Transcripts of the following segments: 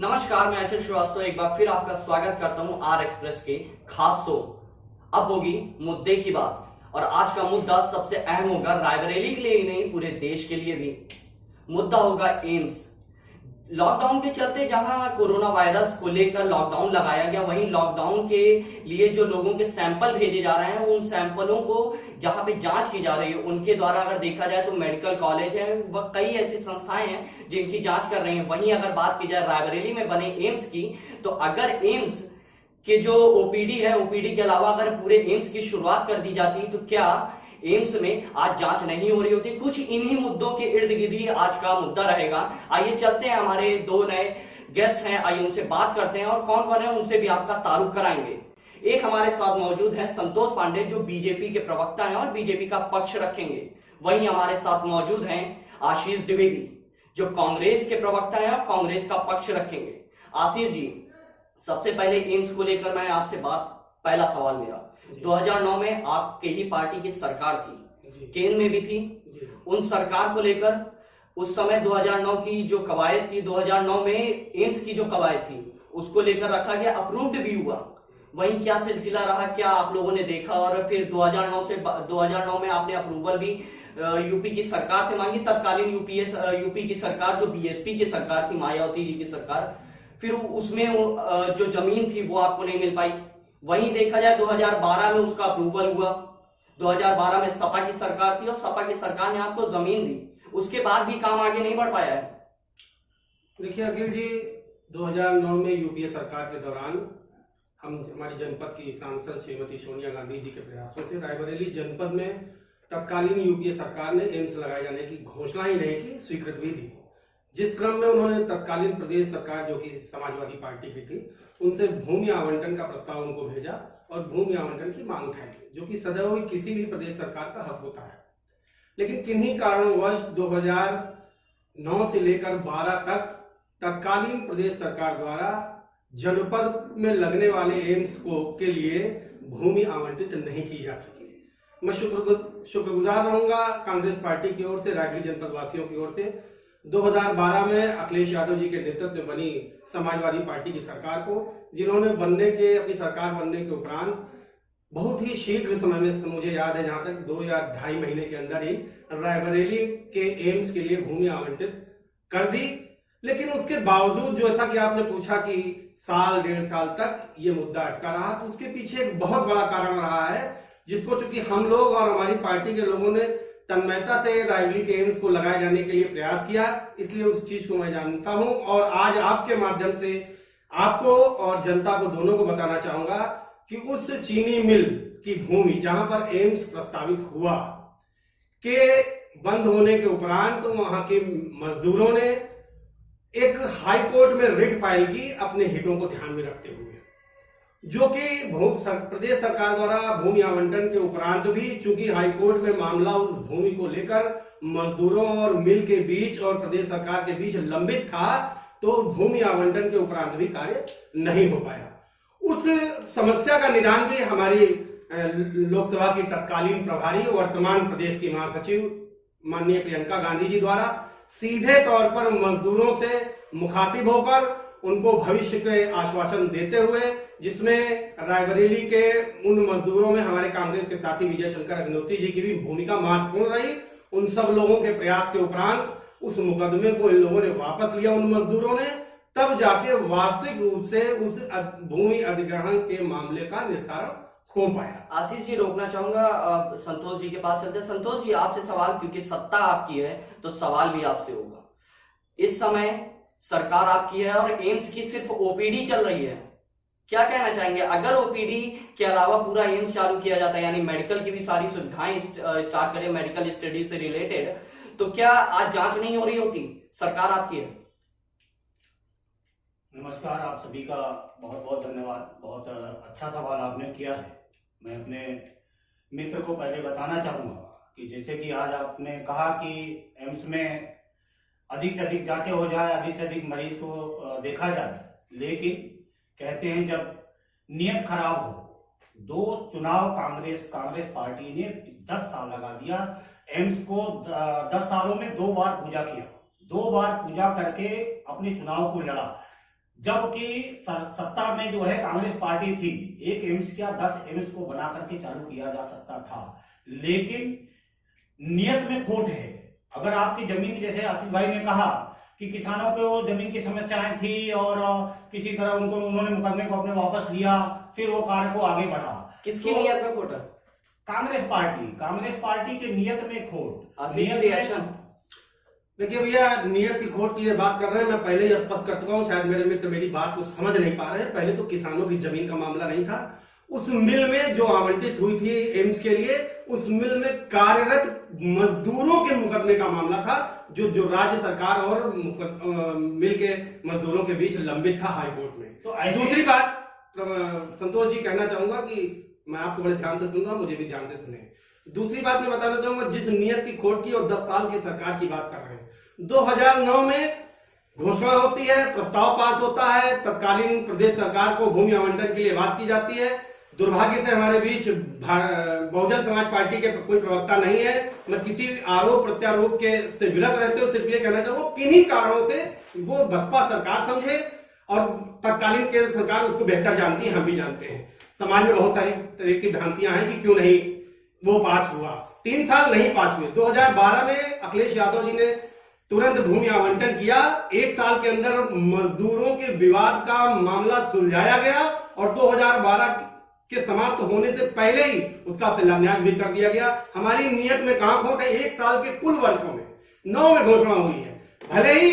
नमस्कार, मैं अखिल श्रीवास्तव एक बार फिर आपका स्वागत करता हूं आर एक्सप्रेस के खास शो। अब होगी मुद्दे की बात और आज का मुद्दा सबसे अहम होगा, रायबरेली के लिए ही नहीं पूरे देश के लिए भी। मुद्दा होगा एम्स। लॉकडाउन के चलते जहां कोरोना वायरस को लेकर लॉकडाउन लगाया गया, वहीं लॉकडाउन के लिए जो लोगों के सैंपल भेजे जा रहे हैं, उन सैंपलों को जहां पे जांच की जा रही है उनके द्वारा अगर देखा जाए तो मेडिकल कॉलेज है व कई ऐसी संस्थाएं हैं जिनकी जांच कर रही हैं। वहीं अगर बात की जाए रायबरेली में बने एम्स की, तो अगर एम्स के जो ओपीडी है, ओपीडी के अलावा अगर पूरे एम्स की शुरुआत कर दी जाती तो क्या एम्स में आज जांच नहीं हो रही होती। कुछ इन्हीं मुद्दों के इर्द गिर्द ही आज का मुद्दा रहेगा। आइए चलते हैं, हमारे दो नए गेस्ट हैं, आइए उनसे बात करते हैं और कौन कौन है उनसे भी आपका तारुफ कराएंगे। एक हमारे साथ मौजूद है संतोष पांडे, जो बीजेपी के प्रवक्ता हैं और बीजेपी का पक्ष रखेंगे। वहीं हमारे साथ मौजूद हैं आशीष द्विवेदी, जो कांग्रेस के प्रवक्ता हैं और कांग्रेस का पक्ष रखेंगे। आशीष जी, सबसे पहले एम्स को लेकर मैं आपसे पहला सवाल मेरा, 2009 में आपके ही पार्टी की सरकार थी, केंद्र में भी थी। उन सरकार को लेकर उस समय 2009 की जो कवायद थी, 2009 में एम्स की जो कवायद थी उसको लेकर रखा गया, अप्रूव्ड भी हुआ। वहीं क्या सिलसिला रहा, क्या आप लोगों ने देखा और फिर 2009 में आपने अप्रूवल भी यूपी की सरकार से मांगी, तत्कालीन यूपी की सरकार जो बीएसपी की सरकार थी, मायावती जी की सरकार, फिर उसमें जो जमीन थी वो आपको नहीं मिल पाई। वहीं देखा जाए 2012 में उसका अप्रूवल हुआ, 2012 में सपा की सरकार थी और सपा की सरकार ने आपको जमीन दी, उसके बाद भी काम आगे नहीं बढ़ पाया है। देखिए अखिल जी, 2009 में यूपीए सरकार के दौरान हमारी जनपद की सांसद श्रीमती सोनिया गांधी जी के प्रयासों से रायबरेली जनपद में तत्कालीन यूपीए सरकार ने एम्स लगाए जाने की घोषणा ही नहीं की, स्वीकृति भी दी। जिस क्रम में उन्होंने तत्कालीन प्रदेश सरकार जो कि समाजवादी पार्टी की थी, उनसे भूमि आवंटन का प्रस्ताव उनको भेजा और भूमि आवंटन की मांग उठाई, जो कि सदैव ही किसी भी प्रदेश सरकार का हक होता है। लेकिन किन्हीं कारणवश 2009 से लेकर 12 तक तत्कालीन प्रदेश सरकार द्वारा जनपद में लगने वाले एम्स के लिए भूमि आवंटित नहीं की जा सकी। मैं शुक्रगुजार रहूंगा कांग्रेस पार्टी की ओर से, रायबरेली जनपद वासियों की ओर से। 2012 में अखिलेश यादव जी के नेतृत्व में बनी समाजवादी पार्टी की सरकार को, जिन्होंने अपनी सरकार बनने के उपरांत बहुत ही शीघ्र समय में, मुझे याद है जहां तक 2 या 2.5 महीने के अंदर ही रायबरेली के एम्स के लिए भूमि आवंटित कर दी। लेकिन उसके बावजूद, जैसा कि आपने पूछा कि साल 1.5 साल तक ये मुद्दा अटका रहा, तो उसके पीछे एक बहुत बड़ा कारण रहा है, जिसको चूंकि हम लोग और हमारी पार्टी के लोगों ने तन्मयता से रायबरेली के एम्स को लगाए जाने के लिए प्रयास किया, इसलिए उस चीज को मैं जानता हूं और आज आपके माध्यम से आपको और जनता को दोनों को बताना चाहूंगा कि उस चीनी मिल की भूमि जहां पर एम्स प्रस्तावित हुआ के बंद होने के उपरांत वहां के मजदूरों ने एक हाई कोर्ट में रिट फाइल की, अपने हितों को ध्यान में रखते हुए, जो कि प्रदेश सरकार द्वारा भूमि आवंटन के उपरांत भी, चूंकि हाईकोर्ट में मामला उस भूमि को लेकर मजदूरों और मिल के बीच और प्रदेश सरकार के बीच लंबित था, तो भूमि आवंटन के उपरांत भी कार्य नहीं हो पाया। उस समस्या का निदान भी हमारी लोकसभा की तत्कालीन प्रभारी, वर्तमान प्रदेश की महासचिव माननीय प्रियंका गांधी जी द्वारा सीधे तौर पर मजदूरों से मुखातिब होकर उनको भविष्य के आश्वासन देते हुए, जिसमें रायबरेली के उन मजदूरों में हमारे कांग्रेस के साथी विजय शंकर अग्निहोत्री जी की भी भूमिका महत्वपूर्ण रही। उन सब लोगों के प्रयास के उपरांत उस मुकदमे को इन लोगों ने वापस लिया, उन मजदूरों ने, तब जाके वास्तविक रूप से उस भूमि अधिग्रहण के मामले का निस्तारण हो पाया। आशीष जी, रोकना चाहूंगा, संतोष जी के पास चलते हैं। संतोष जी, आपसे सवाल, क्योंकि सत्ता आपकी है तो सवाल भी आपसे होगा। इस समय सरकार आपकी है और एम्स की सिर्फ ओपीडी चल रही है, क्या कहना चाहेंगे? अगर ओपीडी के अलावा पूरा एम्स चालू किया जाता है, यानी मेडिकल की भी सारी सुविधाएं स्टार्ट करें मेडिकल स्टडी से रिलेटेड, तो क्या आज जांच नहीं हो रही होती? सरकार आपकी है। नमस्कार, आप सभी का बहुत बहुत धन्यवाद। बहुत अच्छा सवाल आपने किया है। मैं अपने मित्र को पहले बताना चाहूंगा कि जैसे कि आज आपने कहा कि एम्स में अधिक से अधिक जांचें हो जाए, अधिक से अधिक मरीज को देखा जाए, लेकिन कहते हैं जब नियत खराब हो, 2 चुनाव कांग्रेस पार्टी ने 10 साल लगा दिया एम्स को। 10 सालों में 2 बार पूजा किया, 2 बार पूजा करके अपने चुनाव को लड़ा। जबकि सत्ता में जो है कांग्रेस पार्टी थी, एक एम्स क्या 10 एम्स को बना करके चालू किया जा सकता था, लेकिन नियत में खोट है। अगर आपकी जमीन, जैसे आसिफ भाई ने कहा कि किसानों को जमीन की समस्याएं थी और किसी तरह उन्होंने मुकदमे को अपने वापस लिया, फिर वो कार्य को आगे बढ़ा। किसकी नियत में खोट है? कांग्रेस पार्टी के नियत में खोट। आसिफ रिएक्शन। देखिए भैया, नियत की खोट की ये बात कर रहे हैं, मैं पहले ही स्पष्ट कर चुका हूं, शायद मेरे मित्र मेरी बात को समझ नहीं पा रहे हैं। पहले तो किसानों की जमीन का मामला नहीं था, उस मिल में जो आवंटित हुई थी एम्स के लिए, उस मिल में कार्यरत मजदूरों के मुकदमे का मामला था, जो राज्य सरकार और मिल के मजदूरों के बीच लंबित था हाईकोर्ट में। तो दूसरी बात संतोष जी कहना चाहूंगा कि मैं आपको बड़े ध्यान से सुन रहा हूं, मुझे भी ध्यान से सुने। दूसरी बात मैं बताना चाहूंगा, जिस नियत की खोट की और 10 साल की सरकार की बात कर रहे हैं, 2009 में घोषणा होती है, प्रस्ताव पास होता है, तत्कालीन प्रदेश सरकार को भूमि आवंटन के लिए बात की जाती है। दुर्भाग्य से हमारे बीच बहुजन समाज पार्टी के कोई प्रवक्ता नहीं है, मैं किसी आरोप प्रत्यारोप के से विरत रहते हो, सिर्फ ये कहना चाहूंगा किन्हीं कारणों से वो बसपा सरकार समझे और तत्कालीन केंद्र सरकार उसको बेहतर जानती है, हम भी जानते हैं। समाज में बहुत सारी तरह की भ्रांतियां हैं कि क्यों नहीं वो पास हुआ, 3 साल नहीं पास हुए। 2012 में अखिलेश यादव जी ने तुरंत भूमि आवंटन किया, 1 साल के अंदर मजदूरों के विवाद का मामला सुलझाया गया और 2012 के समाप्त होने से पहले ही उसका शिलान्यास भी कर दिया गया। हमारी नियत में कहां खोट है? 1 साल के कुल वर्षों में 9 में घोषणा हुई है, भले ही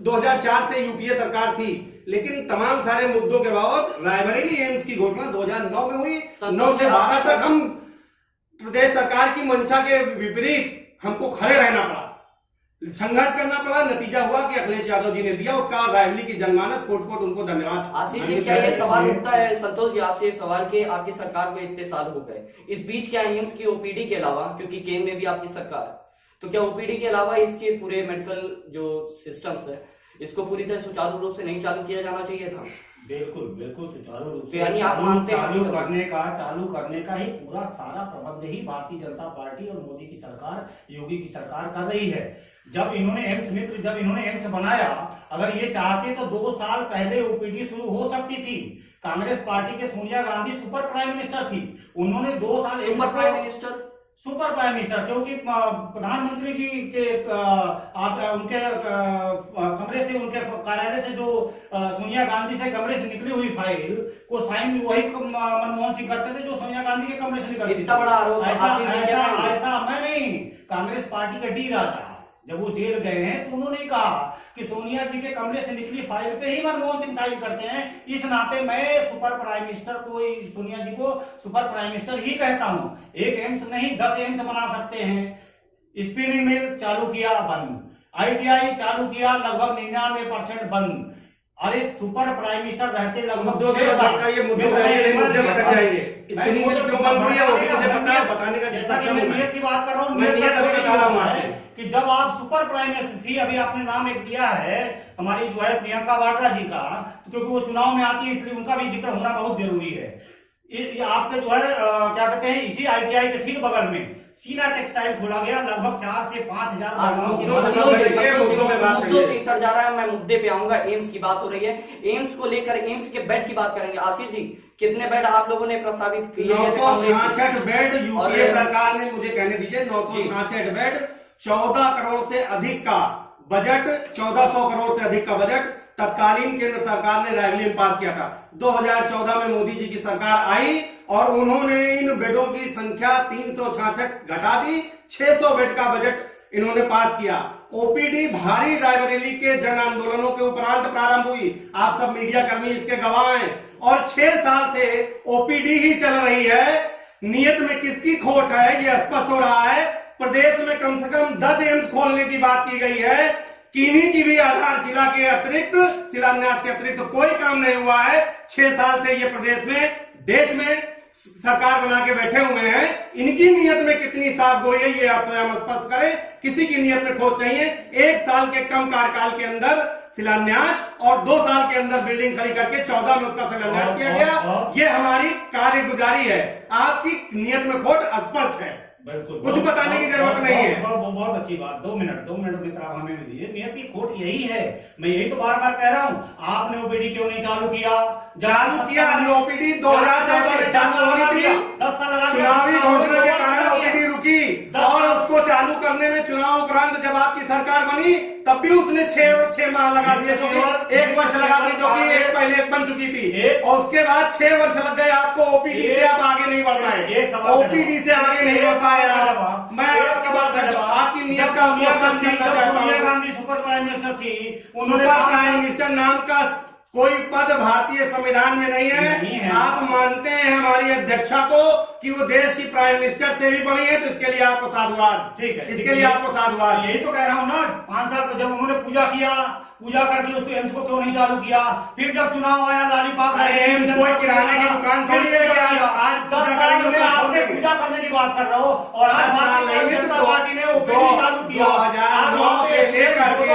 2004 से यूपीए सरकार थी, लेकिन तमाम सारे मुद्दों के बावजूद रायबरेली एम्स की घोषणा 2009 में हुई। 9 से 12 तक हम प्रदेश सरकार की मंशा के विपरीत हमको खड़े रहना पड़ा, संघर्ष करना पड़ा। नतीजा हुआ कि अखिलेश यादव जी ने दिया उसका रायबरेली की जनमानस, कोट उनको धन्यवाद। आशीष जी, क्या ये सवाल उठता है संतोष जी आपसे, ये सवाल कि आपकी सरकार को इतने साल हो गए, इस बीच क्या एम्स की ओपीडी के अलावा, क्योंकि केंद्र में भी आपकी सरकार है, तो क्या ओपीडी के अलावा इसके पूरे मेडिकल जो सिस्टम्स है इसको पूरी तरह सुचारू रूप से नहीं चालू किया जाना चाहिए था? बिल्कुल सुचारू रूप से यानी आप मानते हैं चालू करने का ही पूरा सारा प्रबंध ही भारतीय जनता पार्टी और मोदी की सरकार, योगी की सरकार कर रही है। जब इन्होंने एम्स बनाया, अगर ये चाहते तो 2 साल पहले ओपीडी शुरू हो सकती थी। कांग्रेस पार्टी के Sonia Gandhi super prime minister थी, उन्होंने 2 साल सुपर प्राइम मिनिस्टर, क्योंकि प्रधानमंत्री जी के उनके कमरे से, उनके कार्यालय से जो सोनिया गांधी से कमरे से निकली हुई फाइल को साइन वही मनमोहन सिंह करते थे जो सोनिया गांधी के कमरे से निकलती थी। इतना बड़ा आरोप ऐसा मैं नहीं, कांग्रेस पार्टी का डी राजा जब वो जेल गए हैं तो उन्होंने कहा कि सोनिया जी के कमरे से निकली फाइल पे ही मनमोहन सिंह साइन करते हैं, इस नाते मैं सुपर प्राइम मिनिस्टर को, सोनिया जी को सुपर प्राइम मिनिस्टर ही कहता हूं। 1 एम्स नहीं 10 एम्स बना सकते हैं। स्पिनिंग मिल चालू किया, बंद। ITI चालू किया, लगभग 99% बंद। अरे सुपर प्राइम मिनिस्टर रहते लगभग 6 साल। जैसा कि मैं नियत की बात कर रहा हूँ, कि जब आप सुपर प्राइम मिनिस्टर थी, अभी आपने नाम एक दिया है हमारी जो है प्रियंका वाड्रा जी का, क्योंकि वो चुनाव में आती है इसलिए उनका भी जिक्र होना बहुत जरूरी है। ये आपके जो है क्या कहते हैं, इसी ITI के ठीक बगल में सीना टेक्सटाइल खोला गया, लगभग 4 से 5 हजार मुद्दों से इतर जा रहा है। मैं मुद्दे पे आऊंगा, एम्स की बात हो रही है, एम्स को लेकर एम्स के बेड की बात करेंगे। आशीष जी, कितने बेड आप लोगों ने प्रस्तावित किए? 966 बेड यूपीए सरकार ने, मुझे कहने दीजिए, 966 बेड, 14 करोड़ से अधिक का बजट, 1400 करोड़ से अधिक का बजट तत्कालीन केंद्र सरकार ने रायबरेली में पास किया था। 2014 में मोदी जी की सरकार आई और उन्होंने इन बेडों की संख्या 366 घटा दी, 600 बेड का बजट इन्होंने पास किया। ओपीडी भारी रायबरेली के जन आंदोलनों के उपरांत प्रारंभ हुई, आप सब मीडिया कर्मी इसके गवाह हैं, और 6 साल से ओपीडी ही चल रही है। नियत में किसकी खोट है ये स्पष्ट हो रहा है। प्रदेश में कम से कम 10 एम्स खोलने की बात की गई है, किन्हीं की भी आधारशिला के अतिरिक्त, शिलान्यास के अतिरिक्त कोई काम नहीं हुआ है। 6 साल से ये प्रदेश में, देश में सरकार बना के बैठे हुए हैं। इनकी नियत में कितनी साफ गोई है ये आप स्वयं स्पष्ट करें। किसी की नियत में खोट नहीं है। 1 साल के कम कार्यकाल के अंदर शिलान्यास और 2 साल के अंदर बिल्डिंग खड़ी करके 14 में उसका शिलान्यास किया गया। ये हमारी कार्यगुजारी है। आपकी नियत में खोट स्पष्ट है। बिल्कुल, कुछ बताने की जरूरत नहीं है। बहुत अच्छी बात। 2 मिनट मित्र आप हमें भी दिए। नियत की खोट यही है, मैं यही तो बार बार कह रहा हूँ, आपने ओपीडी क्यों नहीं चालू किया? चालू किया ओपीडी 2014 में चालू होनी थी, 10 साल लगा दिया। चुनावी घोषणा के कारण ओपीडी रुकी और उसको चालू करने में चुनाव उपरांत जब आपकी सरकार बनी तब भी उसने 6 माह लगा दिए, जो कि 1 वर्ष लगा दी, जो कि एक पहले बन चुकी थी, और उसके बाद 6 वर्ष लग गए आपको ओपीडी से आप आगे नहीं बढ़ पाए, ओपीडी से आगे नहीं बढ़ पाए। मैं आपकी बात कर रहा हूँ, आपकी नियत का Sonia Gandhi super prime minister थी, उन्होंने प्राइम मिनिस्टर नाम का कोई पद भारतीय संविधान में नहीं है। आप मानते हैं हमारी अध्यक्षा को कि वो देश की प्राइम मिनिस्टर से भी बड़ी है, तो इसके लिए आपको साधुवाद। ठीक है, इसके लिए आपको साधुवाद। यही तो कह रहा हूँ ना, 5 साल जब उन्होंने पूजा करके उसको एम्स को क्यों नहीं चालू किया? फिर जब चुनाव आया लॉलीपॉप एम्स कोई किराने की दुकान थोड़ी है, आज 10 साल में आपने पूजा करने की बात कर रहे हो, और आज भारतीय जनता पार्टी ने ओपीडी चालू किया। 2009 से लेकर के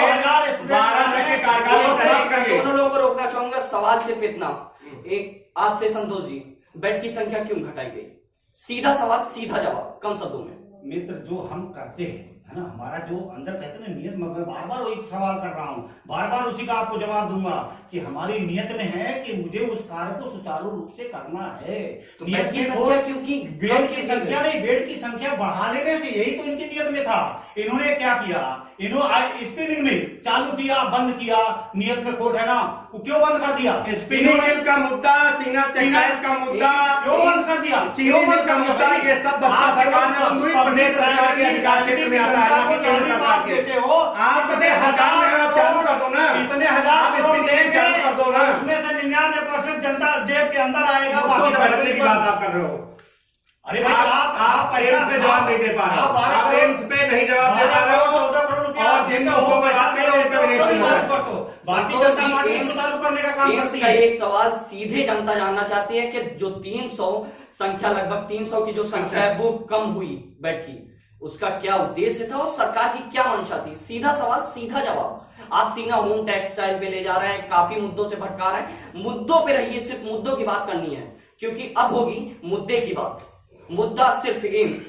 12 तक के कार्यकाल को समाप्त करके दोनों लोगों को रोकना चाहूंगा। सवाल सिर्फ इतना, एक आपसे संतोष जी, बेड की संख्या क्यों घटाई गई? सीधा सवाल सीधा जवाब, कम शब्दों में। मित्र, जो हम करते हैं है ना, हमारा जो अंदर कहते हैं ना नियत, मैं बार बार वही सवाल कर रहा हूँ, बार बार उसी का आपको जवाब दूंगा कि हमारी नियत में है कि मुझे उस कार्य को सुचारू रूप से करना है। तो बेड की संख्या क्योंकि बेड की संख्या नहीं, बेड की संख्या बढ़ा लेने से, यही तो इनकी नियत में था। इन्होंने क्या किया? इन्होंने स्पिनिंग मिल चालू किया, बंद किया, नियत में खोट है ना, वो क्यों बंद कर दिया? स्पिनिंग मिल का मुद्दा, सीना टेक्सटाइल का मुद्दा क्यों बंद कर दिया? चीनी मिल का मुद्दा, ये सब बसपा सरकार ने प्रदेश सरकार के अधिकार क्षेत्र में आता है, केंद्र सरकार के। हो आप पता है 1000 में आप चालू कर दो ना, इतने 1000 स्पिनिंग चालू कर दो ना, उसमें से 99% जनता जेब के अंदर आएगा। बाकी भटकने की बात आप कर रहे हो। अरे भाई, आप एम्स पे जवाब नहीं दे पा रहे, आप एम्स पे नहीं जवाब दे पा रहे हो, 14 करोड़ रुपया और जिन लोगों को बात कर रहे हो उन पे नहीं सुन रहे हो। भारतीय जनता पार्टी इसको चालू करने का काम करती का है। एक सवाल सीधे जनता जानना चाहती है कि जो 300 संख्या, लगभग 300 की जो संख्या है वो कम हुई बेड की, उसका क्या उद्देश्य था और सरकार की क्या मंशा थी? सीधा सवाल सीधा जवाब। आप सीना होम टेक्सटाइल पे ले जा रहे हैं, काफी मुद्दों से भटका रहे हैं। मुद्दों पे रहिए, सिर्फ मुद्दों की बात करनी है, क्योंकि अब होगी मुद्दे की बात। मुद्दा सिर्फ एम्स,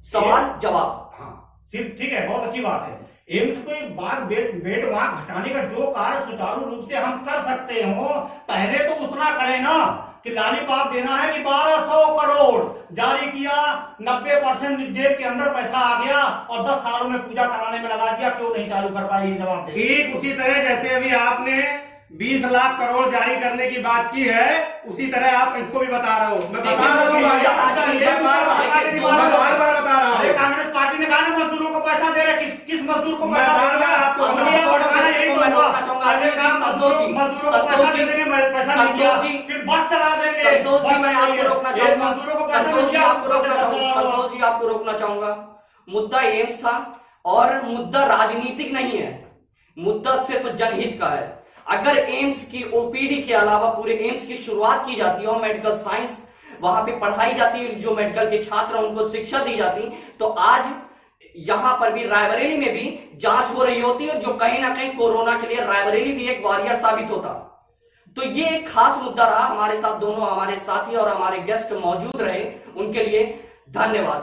सवाल जवाब। हाँ, सिर्फ ठीक है, बहुत अच्छी बात है। एम्स को एक बार बेड वहां घटाने का जो कार्य सुचारू रूप से हम कर सकते हो, पहले तो उतना करें ना कि लॉलीपॉप देना है कि 1200 करोड़ जारी किया, 90% जेब के अंदर पैसा आ गया और 10 सालों में पूजा कराने में लगा दिया, क्यों नहीं चालू कर पाए? ये जवाब दे। ठीक उसी तरह जैसे अभी आपने 20 लाख करोड़ जारी करने की बात की है, उसी तरह आप इसको भी बता रहे हो। मैं बता रहा हूँ, बार बता रहा हूँ। कांग्रेस पार्टी ने कहा मजदूरों को पैसा दे रहे, किस मजदूर को पैसा बार बार आपको मजदूरों को पैसा नहीं दिया, फिर बस चला देंगे। मजदूरों को पैसा नहीं दिया। संतोष जी, आपको रोकना चाहूंगा। मुद्दा एम्स था और मुद्दा राजनीतिक नहीं है, मुद्दा सिर्फ जनहित का है। अगर एम्स की ओपीडी के अलावा पूरे एम्स की शुरुआत की जाती और मेडिकल साइंस वहां पे पढ़ाई जाती, जो मेडिकल के छात्र उनको शिक्षा दी जाती, तो आज यहां पर भी रायबरेली में भी जांच हो रही होती और जो कहीं ना कहीं कोरोना के लिए रायबरेली भी एक वॉरियर साबित होता। तो ये एक खास मुद्दा रहा। हमारे साथ दोनों हमारे साथी और हमारे गेस्ट मौजूद रहे, उनके लिए धन्यवाद।